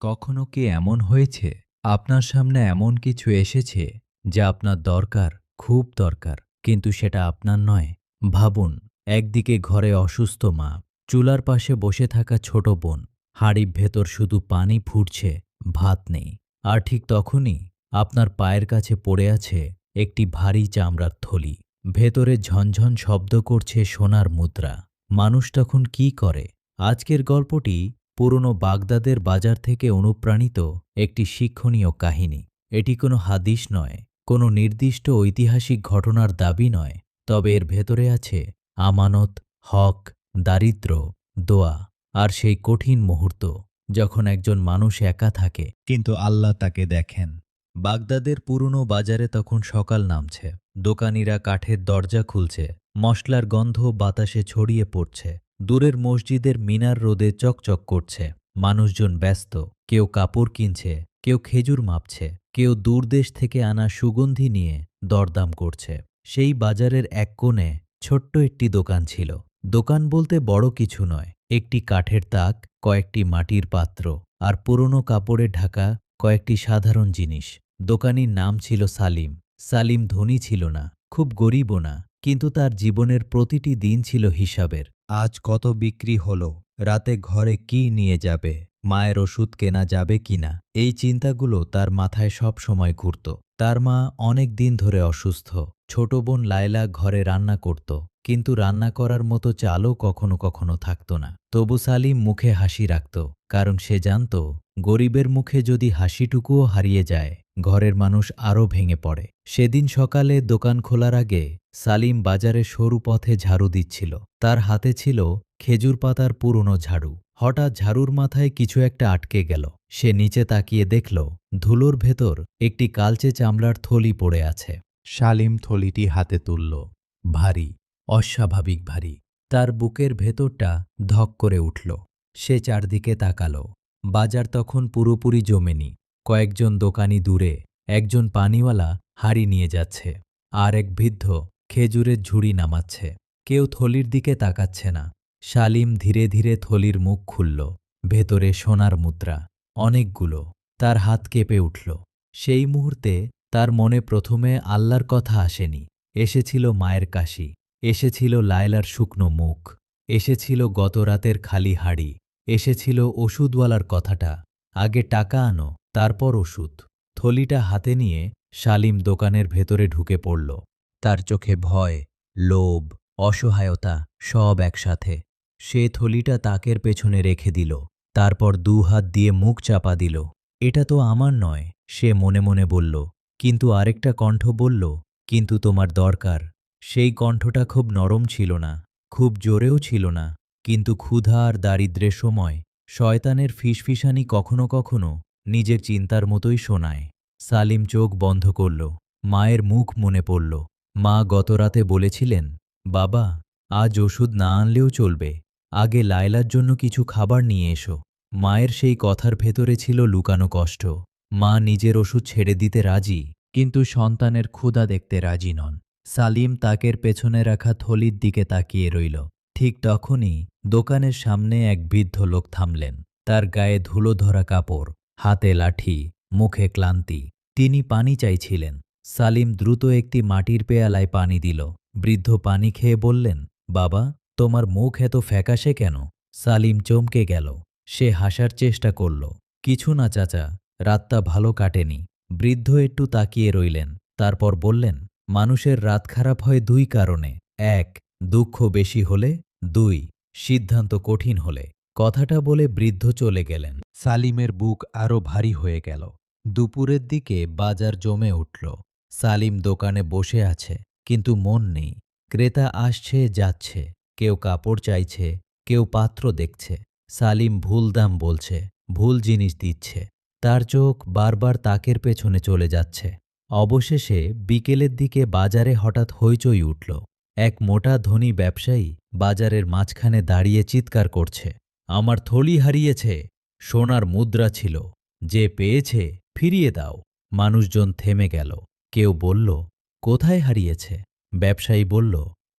কখনো কি এমন হয়েছে আপনার সামনে এমন কিছু এসেছে যা আপনার দরকার, খুব দরকার, কিন্তু সেটা আপনার নয়? ভাবুন, একদিকে ঘরে অসুস্থ মা, চুলার পাশে বসে থাকা ছোট বোন, হাঁড়ির ভেতর শুধু পানি ফুটছে, ভাত নেই। আর ঠিক তখনই আপনার পায়ের কাছে পড়ে আছে একটি ভারী চামড়ার থলি, ভেতরে ঝনঝন শব্দ করছে সোনার মুদ্রা। মানুষ তখন কি করে? আজকের গল্পটি পুরনো বাগদাদের বাজার থেকে অনুপ্রাণিত একটি শিক্ষণীয় কাহিনী। এটি কোনো হাদিস নয়, কোনো নির্দিষ্ট ঐতিহাসিক ঘটনার দাবি নয়, তবে এর ভেতরে আছে আমানত, হক, দারিদ্র্য, দোয়া আর সেই কঠিন মুহূর্ত যখন একজন মানুষ একা থাকে কিন্তু আল্লাহ তাকে দেখেন। বাগদাদের পুরনো বাজারে তখন সকাল নামছে, দোকানিরা কাঠের দরজা খুলছে, মশলার গন্ধ বাতাসে ছড়িয়ে পড়ছে, দূরের মসজিদের মিনার রোদে চকচক করছে। মানুষজন ব্যস্ত, কেউ কাপড় কিনছে, কেউ খেজুর মাপছে, কেউ দূরদেশ থেকে আনা সুগন্ধি নিয়ে দরদাম করছে। সেই বাজারের এক কোণে ছোট্ট একটি দোকান ছিল। দোকান বলতে বড় কিছু নয়, একটি কাঠের তাক, কয়েকটি মাটির পাত্র আর পুরনো কাপড়ে ঢাকা কয়েকটি সাধারণ জিনিস। দোকানির নাম ছিল সালিম। সালিম ধনী ছিল না, খুব গরিবও না, কিন্তু তার জীবনের প্রতিটি দিন ছিল হিসাবের। আজ কত বিক্রি হলো, রাতে ঘরে কি নিয়ে যাবে, মায়ের ওষুধ কেনা যাবে কিনা, এই চিন্তাগুলো তার মাথায় সব সময় ঘুরত। তার মা অনেক দিন ধরে অসুস্থ। ছোট বোন লায়লা ঘরে রান্না করত, কিন্তু রান্না করার মতো চালও কখনো কখনো থাকত না। তবু সালিম মুখে হাসি রাখত, কারণ সে জানত গরিবের মুখে যদি হাসিটুকুও হারিয়ে যায়, ঘরের মানুষ আরও ভেঙে পড়ে। সেদিন সকালে দোকান খোলার আগে সালিম বাজারে সরু পথে ঝাড়ু দিচ্ছিল। তার হাতে ছিল খেজুর পাতার পুরনো ঝাড়ু। হঠাৎ ঝাড়ুর মাথায় কিছু একটা আটকে গেল। সে নিচে তাকিয়ে দেখল ধুলোর ভেতর একটি কালচে চামড়ার থলি পড়ে আছে। সালিম থলিটি হাতে তুলল। ভারী, অস্বাভাবিক ভারী। তার বুকের ভেতরটা ধক করে উঠল। সে চারদিকে তাকাল। বাজার তখন পুরোপুরি জমেনি। কয়েকজন দোকানি দূরে, একজন পানিওয়ালা হাড়ি নিয়ে যাচ্ছে, আর এক বৃদ্ধ খেজুরের ঝুড়ি নামাচ্ছে। কেউ থলির দিকে তাকাচ্ছে না। সালিম ধীরে ধীরে থলির মুখ খুলল। ভেতরে সোনার মুদ্রা, অনেকগুলো। তার হাত কেঁপে উঠল। সেই মুহূর্তে তার মনে প্রথমে আল্লাহর কথা আসেনি। এসেছিল মায়ের কাশি, এসেছিল লায়লার শুকনো মুখ, এসেছিল গত রাতের খালি হাড়ি, এসেছিল ওষুধওয়ালার কথাটা, আগে টাকা আনো, তারপর ওষুধ। থলিটা হাতে নিয়ে সালিম দোকানের ভেতরে ঢুকে পড়ল। তার চোখে ভয়, লোভ, অসহায়তা সব একসাথে। সে থলিটা তাকের পেছনে রেখে দিল, তারপর দুহাত দিয়ে মুখ চাপা দিল। এটা তো আমার নয়, সে মনে মনে বলল। কিন্তু আরেকটা কণ্ঠ বলল, কিন্তু তোমার দরকার। সেই কণ্ঠটা খুব নরম ছিল না, খুব জোরেও ছিল না, কিন্তু ক্ষুধা আর দারিদ্র্যের সময় শয়তানের ফিসফিসানি কখনো কখনো নিজের চিন্তার মতোই শোনায়। সালিম চোখ বন্ধ করল। মায়ের মুখ মনে পড়ল। মা গতরাতে বলেছিলেন, বাবা, আজ ওষুধ না আনলেও চলবে, আগে লায়লার জন্য কিছু খাবার নিয়ে এসো। মায়ের সেই কথার ভেতরে ছিল লুকানো কষ্ট। মা নিজের ওষুধ ছেড়ে দিতে রাজি, কিন্তু সন্তানের ক্ষুধা দেখতে রাজি নন। সালিম তাকের পেছনে রাখা থলির দিকে তাকিয়ে রইল। ঠিক তখনই দোকানের সামনে এক বৃদ্ধ লোক থামলেন। তার গায়ে ধুলো ধরা কাপড়, হাতে লাঠি, মুখে ক্লান্তি। তিনি পানি চাইছিলেন। সালিম দ্রুত একটি মাটির পেয়ালায় পানি দিল। বৃদ্ধ পানি খেয়ে বললেন, বাবা, তোমার মুখ এত ফ্যাকাশে কেন? সালিম চমকে গেল। সে হাসার চেষ্টা করল। কিছু না চাচা, রাতটা ভালো কাটেনি। বৃদ্ধ একটু তাকিয়ে রইলেন, তারপর বললেন, মানুষের রাত খারাপ হয় দুই কারণে, এক, দুঃখ বেশি হলে, দুই, সিদ্ধান্ত কঠিন হলে। কথাটা বলে বৃদ্ধ চলে গেলেন। সালিমের বুক আরো ভারী হয়ে গেল। দুপুরের দিকে বাজার জমে উঠল। সালিম দোকানে বসে আছে, কিন্তু মন নেই। ক্রেতা আসছে যাচ্ছে, কেউ কাপড় চাইছে, কেউ পাত্র দেখছে। সালিম ভুল দাম বলছে, ভুল জিনিস দিচ্ছে। তার চোখ বারবার তাকের পেছনে চলে যাচ্ছে। অবশেষে বিকেলের দিকে বাজারে হঠাৎ হইচই উঠল। এক মোটা ধনী ব্যবসায়ী বাজারের মাঝখানে দাঁড়িয়ে চিৎকার করছে, আমার থলি হারিয়েছে, সোনার মুদ্রা ছিল, যে পেয়েছে ফিরিয়ে দাও। মানুষজন থেমে গেল। কেউ বলল, কোথায় হারিয়েছে? ব্যবসায়ী বলল,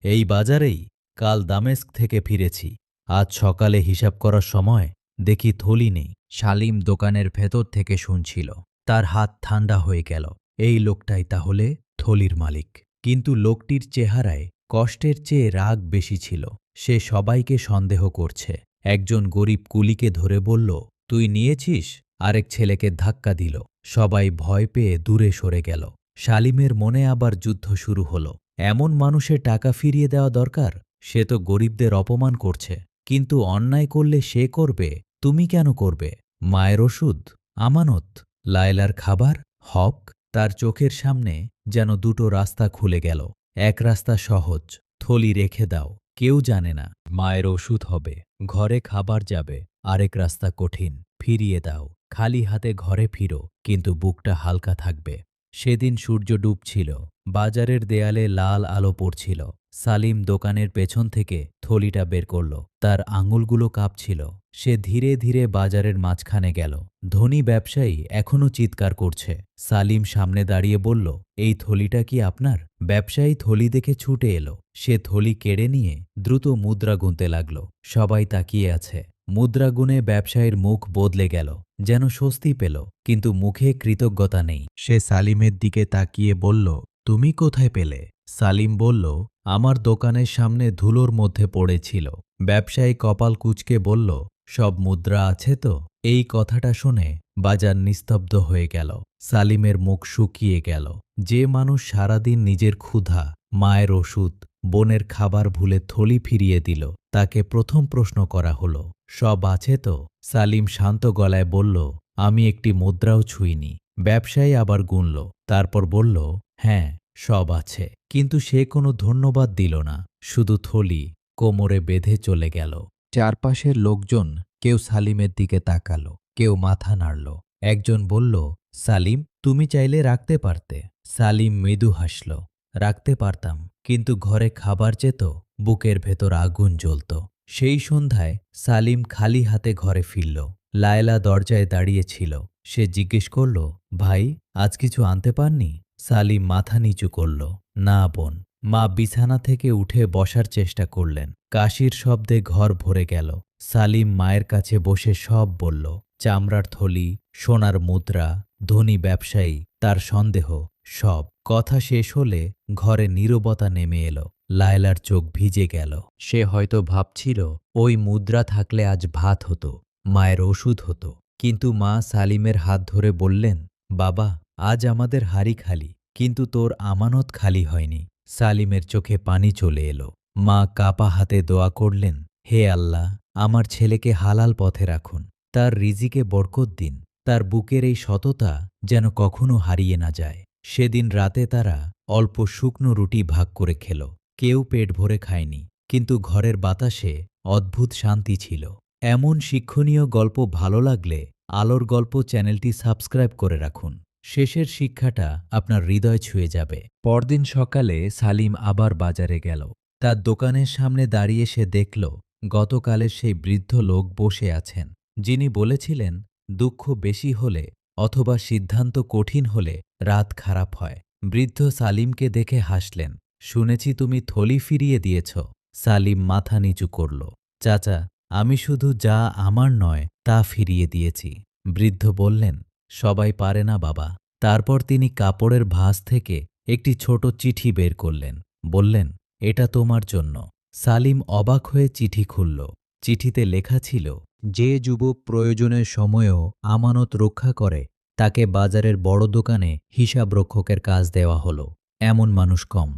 এই বাজারেই, কাল দামেস্ক থেকে ফিরেছি। আজ সকালে হিসাব করার সময় দেখি থলি নেই। সালিম দোকানের ভেতর থেকে শুনছিল। তার হাত ঠান্ডা হয়ে গেল। এই লোকটাই তাহলে থলির মালিক। কিন্তু লোকটির চেহারায় কষ্টের চেয়ে রাগ বেশি ছিল। সে সবাইকে সন্দেহ করছে। একজন গরিব কুলিকে ধরে বলল, তুই নিয়েছিস? আরেক ছেলেকে ধাক্কা দিল। সবাই ভয় পেয়ে দূরে সরে গেল। সালিমের মনে আবার যুদ্ধ শুরু হল। এমন মানুষের টাকা ফিরিয়ে দেওয়া দরকার? সে তো গরিবদের অপমান করছে। কিন্তু অন্যায় করলে সে করবে, তুমি কেন করবে? মায়ের ওষুধ, আমানত, লায়লার খাবার, হক। তার চোখের সামনে যেন দুটো রাস্তা খুলে গেল। এক রাস্তা সহজ, থলি রেখে দাও, কেউ জানে না, মায়ের ওষুধ হবে, ঘরে খাবার যাবে। আরেক রাস্তা কঠিন, ফিরিয়ে দাও, খালি হাতে ঘরে ফিরো, কিন্তু বুকটা হালকা থাকবে। সেদিন সূর্য ডুবছিল। বাজারের দেয়ালে লাল আলো পড়ছিল। সালিম দোকানের পেছন থেকে থলিটা বের করল। তার আঙুলগুলো কাঁপছিল। সে ধীরে ধীরে বাজারের মাঝখানে গেল। ধনী ব্যবসায়ী এখনও চিৎকার করছে। সালিম সামনে দাঁড়িয়ে বলল, এই থলিটা কি আপনার? ব্যবসায়ী থলি দেখে ছুটে এলো। সে থলি কেড়ে নিয়ে দ্রুত মুদ্রা গুনতে লাগল। সবাই তাকিয়ে আছে। মুদ্রা গুনে ব্যবসায়ীর মুখ বদলে গেল, যেন স্বস্তি পেল, কিন্তু মুখে কৃতজ্ঞতা নেই। সে সালিমের দিকে তাকিয়ে বলল, তুমি কোথায় পেলে? সালিম বলল, আমার দোকানের সামনে ধুলোর মধ্যে পড়েছিল। ব্যবসায়ী কপাল কুঁচকে বলল, সব মুদ্রা আছে তো? এই কথাটা শুনে বাজার নিস্তব্ধ হয়ে গেল। সালিমের মুখ শুকিয়ে গেল। যে মানুষ সারাদিন নিজের ক্ষুধা, মায়ের ওষুধ, বোনের খাবার ভুলে থলি ফিরিয়ে দিল, তাকে প্রথম প্রশ্ন করা হলো, সব আছে তো? সালিম শান্ত গলায় বলল, আমি একটি মুদ্রাও ছুঁইনি। ব্যবসায়ী আবার গুনল, তারপর বলল, হ্যাঁ, সব আছে। কিন্তু সে কোনো ধন্যবাদ দিল না, শুধু থলি কোমরে বেঁধে চলে গেল। চারপাশের লোকজন কেউ সালিমের দিকে তাকালো, কেউ মাথা নাড়ল। একজন বলল, সালিম, তুমি চাইলে রাখতে পারতে। সালিম মৃদু হাসল, রাখতে পারতাম, কিন্তু ঘরে খাবার যেত, বুকের ভেতর আগুন জ্বলত। সেই সন্ধ্যায় সালিম খালি হাতে ঘরে ফিরল। লায়লা দরজায় দাঁড়িয়েছিল। সে জিজ্ঞেস করল, ভাই, আজ কিছু আনতে পারনি? সালিম মাথা নিচু করল, না বোন। মা বিছানা থেকে উঠে বসার চেষ্টা করলেন। কাশির শব্দে ঘর ভরে গেল। সালিম মায়ের কাছে বসে সব বলল, চামড়ার থলি, সোনার মুদ্রা, ধনী ব্যবসায়ী, তার সন্দেহ, সব। কথা শেষ হলে ঘরে নীরবতা নেমে এলো। লায়লার চোখ ভিজে গেল। সে হয়তো ভাবছিল, ওই মুদ্রা থাকলে আজ ভাত হতো, মায়ের ওষুধ হতো। কিন্তু মা সালিমের হাত ধরে বললেন, বাবা, আজ আমাদের হাড়ি খালি, কিন্তু তোর আমানত খালি হয়নি। সালিমের চোখে পানি চলে এলো। মা কাপা হাতে দোয়া করলেন, হে আল্লাহ, আমার ছেলেকে হালাল পথে রাখুন, তার রিজিকে বরকত দিন, তার বুকের এই সততা যেন কখনো হারিয়ে না যায়। সেদিন রাতে তারা অল্প শুকনো রুটি ভাগ করে খেল। কেউ পেট ভরে খায়নি, কিন্তু ঘরের বাতাসে অদ্ভুত শান্তি ছিল। এমন শিক্ষণীয় গল্প ভালো লাগলে আলোর গল্প চ্যানেলটি সাবস্ক্রাইব করে রাখুন। শেষের শিক্ষাটা আপনার হৃদয় ছুঁয়ে যাবে। পরদিন সকালে সালিম আবার বাজারে গেল। তার দোকানের সামনে দাঁড়িয়ে সে দেখল, গতকালের সেই বৃদ্ধ লোক বসে আছেন, যিনি বলেছিলেন, দুঃখ বেশি হলে অথবা সিদ্ধান্ত কঠিন হলে রাত খারাপ হয়। বৃদ্ধ সালিমকে দেখে হাসলেন, শুনেছি তুমি থলি ফিরিয়ে দিয়েছ। সালিম মাথা নিচু করল, চাচা, আমি শুধু যা আমার নয় তা ফিরিয়ে দিয়েছি। বৃদ্ধ বললেন, সবাই পারে না বাবা। তারপর তিনি কাপড়ের ভাঁজ থেকে একটি ছোট চিঠি বের করলেন, বললেন, এটা তোমার জন্য। সালিম অবাক হয়ে চিঠি খুলল। চিঠিতে লেখা ছিল, যে যুবক প্রয়োজনের সময়েও আমানত রক্ষা করে, তাকে বাজারের বড় দোকানে হিসাবরক্ষকের কাজ দেওয়া হলো। এমন মানুষ কম।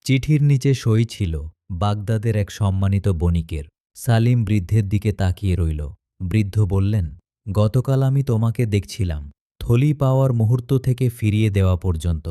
চিঠির নিচে সই ছিল বাগদাদের এক সম্মানিত বণিকের। সালিম বৃদ্ধের দিকে তাকিয়ে রইল। বৃদ্ধ বললেন, গতকাল আমি তোমাকে দেখছিলাম, থলি পাওয়ার মুহূর্ত থেকে ফিরিয়ে দেওয়া পর্যন্ত।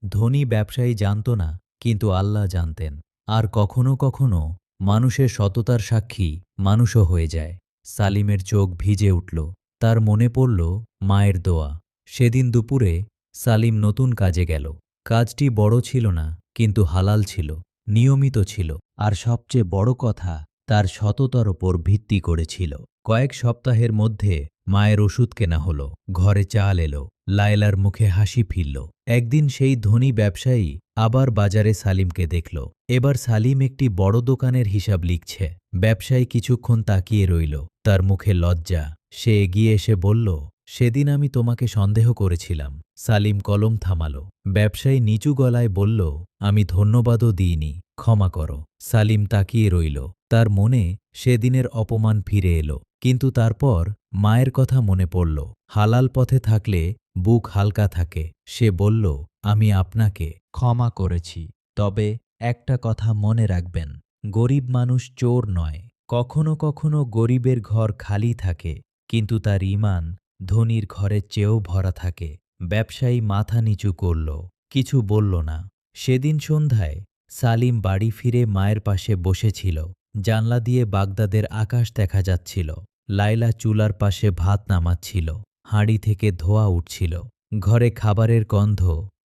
ধনী ব্যবসায়ী জানত না, কিন্তু আল্লাহ জানতেন। আর কখনো কখনো মানুষের সততার সাক্ষী মানুষও হয়ে যায়। সালিমের চোখ ভিজে উঠল। তার মনে পড়ল মায়ের দোয়া। সেদিন দুপুরে সালিম নতুন কাজে গেল। কাজটি বড় ছিল না, কিন্তু হালাল ছিল, নিয়মিত ছিল, আর সবচেয়ে বড় কথা, তার সততার ওপর ভিত্তি করেছিল। কয়েক সপ্তাহের মধ্যে মায়ের ওষুধ কেনা হলো, ঘরে চাল এলো, লায়লার মুখে হাসি ফিরল। একদিন সেই ধনী ব্যবসায়ী আবার বাজারে সালিমকে দেখল। এবার সালিম একটি বড় দোকানের হিসাব লিখছে। ব্যবসায়ী কিছুক্ষণ তাকিয়ে রইল। তার মুখে লজ্জা, সে এগিয়ে এসে বলল, সেদিন আমি তোমাকে সন্দেহ করেছিলাম। সালিম কলম থামাল। ব্যবসায়ী নিচু গলায় বলল, আমি ধন্যবাদও দিইনি, ক্ষমা করো। সালিম তাকিয়ে রইল। তার মনে সেদিনের অপমান ফিরে এলো। কিন্তু তারপর মায়ের কথা মনে পড়ল। হালাল পথে থাকলে বুক হালকা থাকে। সে বলল, আমি আপনাকে ক্ষমা করেছি, তবে একটা কথা মনে রাখবেন, গরিব মানুষ চোর নয়। কখনো কখনো গরিবের ঘর খালি থাকে, কিন্তু তার ঈমান ধনীর ঘরের চেয়েও ভরা থাকে। ব্যবসায়ী মাথা নিচু করল, কিছু বলল না। সেদিন সন্ধ্যায় সালিম বাড়ি ফিরে মায়ের পাশে বসেছিল। জানলা দিয়ে বাগদাদের আকাশ দেখা যাচ্ছিল। লায়লা চুলার পাশে ভাত নামাচ্ছিল। হাঁড়ি থেকে ধোঁয়া উঠছিল। ঘরে খাবারের গন্ধ,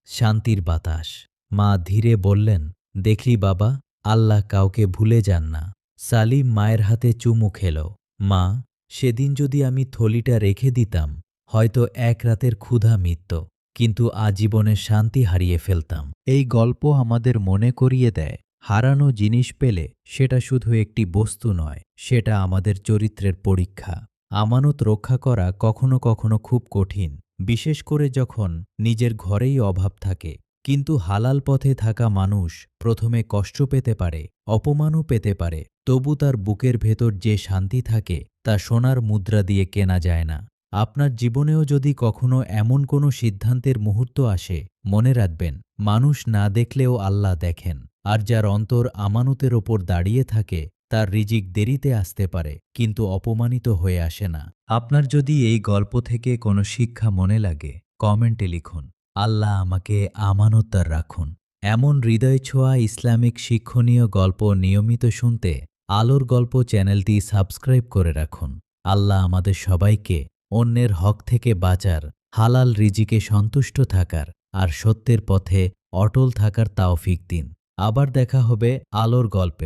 শান্তির বাতাস। মা ধীরে বললেন, দেখলি বাবা, আল্লাহ কাউকে ভুলে যান না। সালিম মায়ের হাতে চুমু খেল। মা, সেদিন যদি আমি থলিটা রেখে দিতাম, হয়তো এক রাতের ক্ষুধা মিটত, কিন্তু আজীবনের শান্তি হারিয়ে ফেলতাম। এই গল্প আমাদের মনে করিয়ে দেয়, হারানো জিনিস পেলে সেটা শুধু একটি বস্তু নয়, সেটা আমাদের চরিত্রের পরীক্ষা। আমানত রক্ষা করা কখনো কখনো খুব কঠিন, বিশেষ করে যখন নিজের ঘরেই অভাব থাকে। কিন্তু হালাল পথে থাকা মানুষ প্রথমে কষ্ট পেতে পারে, অপমানও পেতে পারে, তবু তার বুকের ভেতর যে শান্তি থাকে তা সোনার মুদ্রা দিয়ে কেনা যায় না। আপনার জীবনেও যদি কখনো এমন কোনো সিদ্ধান্তের মুহূর্ত আসে, মনে রাখবেন, মানুষ না দেখলেও আল্লাহ দেখেন। আর যার অন্তর আমানতের ওপর দাঁড়িয়ে থাকে, তার রিজিক দেরিতে আসতে পারে, কিন্তু অপমানিত হয়ে আসে না। আপনার যদি এই গল্প থেকে কোনো শিক্ষা মনে লাগে, কমেন্টে লিখুন, আল্লাহ আমাকে আমানতদার রাখুন। এমন হৃদয় ছোঁয়া ইসলামিক শিক্ষণীয় গল্প নিয়মিত শুনতে আলোর গল্প চ্যানেলটি সাবস্ক্রাইব করে রাখুন। আল্লাহ আমাদের সবাইকে অন্যের হক থেকে বাঁচার, হালাল রিজিকে সন্তুষ্ট থাকার আর সত্যের পথে অটল থাকার তাওফিক দিন। আবার দেখা হবে আলোর গল্পে।